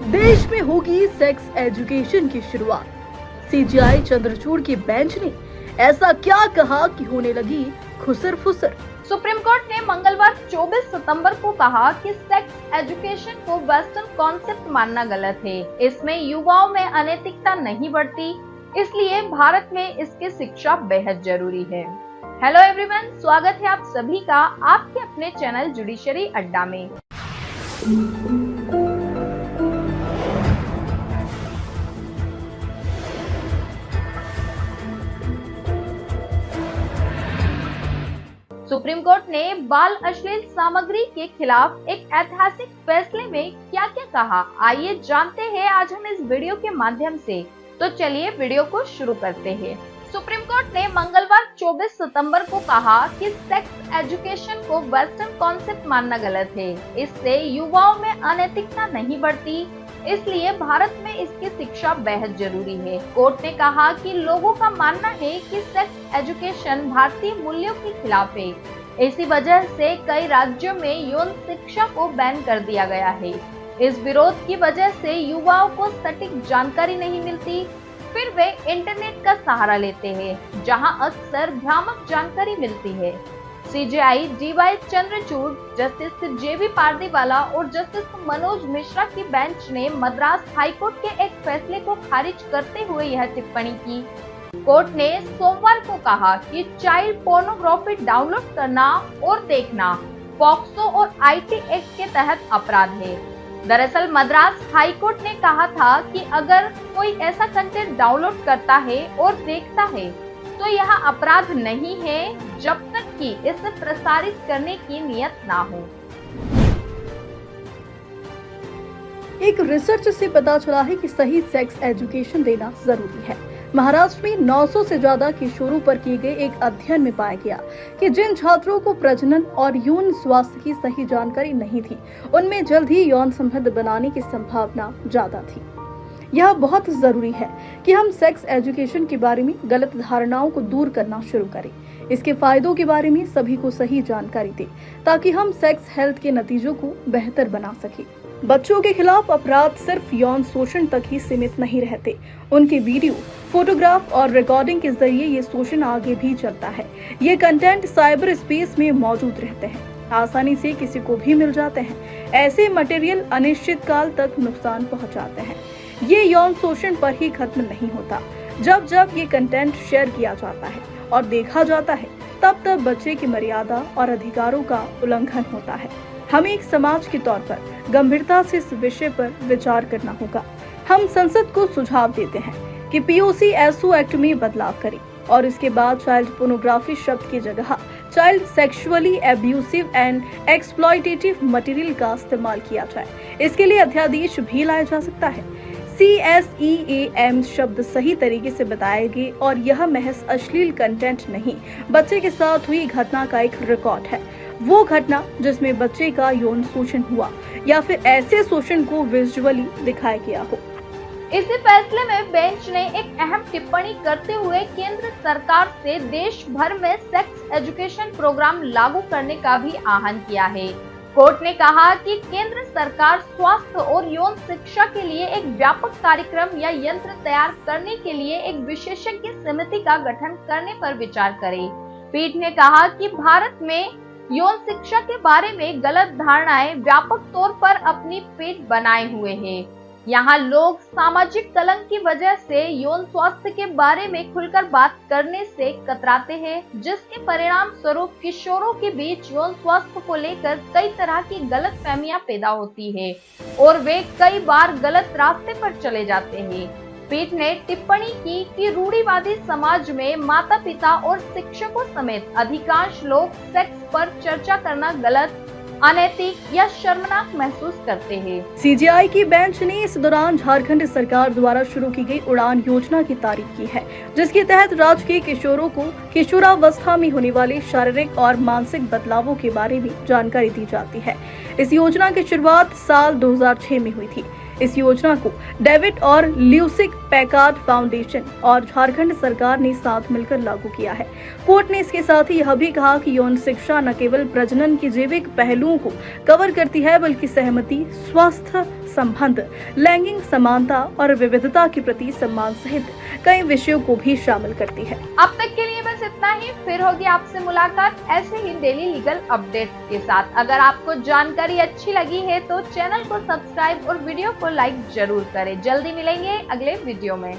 देश में होगी सेक्स एजुकेशन की शुरुआत। सीजीआई चंद्रचूड़ की बेंच ने ऐसा क्या कहा कि होने लगी खुसर फुसर। सुप्रीम कोर्ट ने मंगलवार 24 सितंबर को कहा कि सेक्स एजुकेशन को वेस्टर्न कॉन्सेप्ट मानना गलत है। इसमें युवाओं में अनैतिकता नहीं बढ़ती, इसलिए भारत में इसकी शिक्षा बेहद जरूरी है। हेलो एवरीवन, स्वागत है आप सभी का आपके अपने चैनल जुडिशरी अड्डा में। सुप्रीम कोर्ट ने बाल अश्लील सामग्री के खिलाफ एक ऐतिहासिक फैसले में क्या क्या कहा, आइए जानते हैं आज हम इस वीडियो के माध्यम से। तो चलिए वीडियो को शुरू करते हैं। सुप्रीम कोर्ट ने मंगलवार 24 सितंबर को कहा कि सेक्स एजुकेशन को वेस्टर्न कॉन्सेप्ट मानना गलत है। इससे युवाओं में अनैतिकता नहीं बढ़ती, इसलिए भारत में इसकी शिक्षा बेहद जरूरी है। कोर्ट ने कहा कि लोगों का मानना है कि सेक्स एजुकेशन भारतीय मूल्यों के खिलाफ है। इसी वजह से कई राज्यों में यौन शिक्षा को बैन कर दिया गया है। इस विरोध की वजह से युवाओं को सटीक जानकारी नहीं मिलती, फिर वे इंटरनेट का सहारा लेते हैं, जहां अक्सर भ्रामक जानकारी मिलती है। सीजीआई डीवाई चंद्रचूड़, जस्टिस जेबी पारदीवाला और जस्टिस मनोज मिश्रा की बेंच ने मद्रास हाईकोर्ट के एक फैसले को खारिज करते हुए यह टिप्पणी की। कोर्ट ने सोमवार को कहा कि चाइल्ड पोर्नोग्राफी डाउनलोड करना और देखना पॉक्सो और आईटी एक्ट के तहत अपराध है। दरअसल मद्रास हाईकोर्ट ने कहा था कि अगर कोई ऐसा कंटेंट डाउनलोड करता है और देखता है तो यह अपराध नहीं है जब तक कि इसे प्रसारित करने की नियत ना हो। एक रिसर्च से पता चला है कि सही सेक्स एजुकेशन देना जरूरी है। महाराष्ट्र में 900 से ज्यादा किशोरों पर किए गए एक अध्ययन में पाया गया कि जिन छात्रों को प्रजनन और यौन स्वास्थ्य की सही जानकारी नहीं थी, उनमें जल्द ही यौन संबंध बनाने की संभावना ज्यादा थी। यह बहुत जरूरी है कि हम सेक्स एजुकेशन के बारे में गलत धारणाओं को दूर करना शुरू करें। इसके फायदों के बारे में सभी को सही जानकारी दें, ताकि हम सेक्स हेल्थ के नतीजों को बेहतर बना सकें। बच्चों के खिलाफ अपराध सिर्फ यौन शोषण तक ही सीमित नहीं रहते, उनके वीडियो, फोटोग्राफ और रिकॉर्डिंग के जरिए ये शोषण आगे भी चलता है। ये कंटेंट साइबर स्पेस में मौजूद रहते हैं, आसानी से किसी को भी मिल जाते हैं। ऐसे मटेरियल अनिश्चित काल तक नुकसान पहुंचाते हैं। ये यौन शोषण पर ही खत्म नहीं होता। जब जब ये कंटेंट शेयर किया जाता है और देखा जाता है, तब तब बच्चे की मर्यादा और अधिकारों का उल्लंघन होता है। हमें एक समाज के तौर पर गंभीरता से इस विषय पर विचार करना होगा। हम संसद को सुझाव देते हैं कि पीओसी एसओ एक्ट में बदलाव करें और इसके बाद चाइल्ड पोर्नोग्राफी शब्द की जगह child sexually abusive and exploitative material का इस्तेमाल किया जाए। इसके लिए अध्यादेश भी लाया जा सकता है। CSEAM शब्द सही तरीके से बताएंगे और यह महज अश्लील कंटेंट नहीं, बच्चे के साथ हुई घटना का एक रिकॉर्ड है। वो घटना जिसमें बच्चे का यौन शोषण हुआ या फिर ऐसे शोषण को विजुअली दिखाया गया हो। इसी फैसले में बेंच ने एक अहम टिप्पणी करते हुए केंद्र सरकार से देश भर में सेक्स एजुकेशन प्रोग्राम लागू करने का भी आह्वान किया है। कोर्ट ने कहा कि केंद्र सरकार स्वास्थ्य और यौन शिक्षा के लिए एक व्यापक कार्यक्रम या यंत्र तैयार करने के लिए एक विशेषज्ञ समिति का गठन करने पर विचार करे। पीठ ने कहा कि भारत में यौन शिक्षा के बारे में गलत धारणाएं व्यापक तौर पर अपनी पीठ बनाए हुए हैं। यहाँ लोग सामाजिक कलंक की वजह से यौन स्वास्थ्य के बारे में खुलकर बात करने से कतराते हैं, जिसके परिणाम स्वरूप किशोरों के बीच यौन स्वास्थ्य को लेकर कई तरह की गलतफहमियां पैदा होती है और वे कई बार गलत रास्ते पर चले जाते हैं। पीठ ने टिप्पणी की कि रूढ़िवादी समाज में माता पिता और शिक्षकों समेत अधिकांश लोग सेक्स पर चर्चा करना गलत, अनैतिक या शर्मनाक महसूस करते हैं। सीजीआई की बेंच ने इस दौरान झारखंड सरकार द्वारा शुरू की गई उड़ान योजना की तारीफ की है, जिसके तहत राज्य के किशोरों को किशोरावस्था में होने वाले शारीरिक और मानसिक बदलावों के बारे में जानकारी दी जाती है। इस योजना की शुरुआत साल 2006 में हुई थी। इस योजना को डेविड और ल्यूसिक पैकार्ड फाउंडेशन और झारखंड सरकार ने साथ मिलकर लागू किया है। कोर्ट ने इसके साथ ही यह भी कहा कि यौन शिक्षा न केवल प्रजनन के जैविक पहलुओं को कवर करती है, बल्कि सहमति, स्वास्थ्य संबंध, लैंगिक समानता और विविधता के प्रति सम्मान सहित कई विषयों को भी शामिल करती है। अब तक के लिए बस इतना ही। फिर होगी आपसे मुलाकात ऐसे ही डेली लीगल अपडेट्स के साथ। अगर आपको जानकारी अच्छी लगी है तो चैनल को सब्सक्राइब और वीडियो को लाइक जरूर करें। जल्दी मिलेंगे अगले वीडियो में।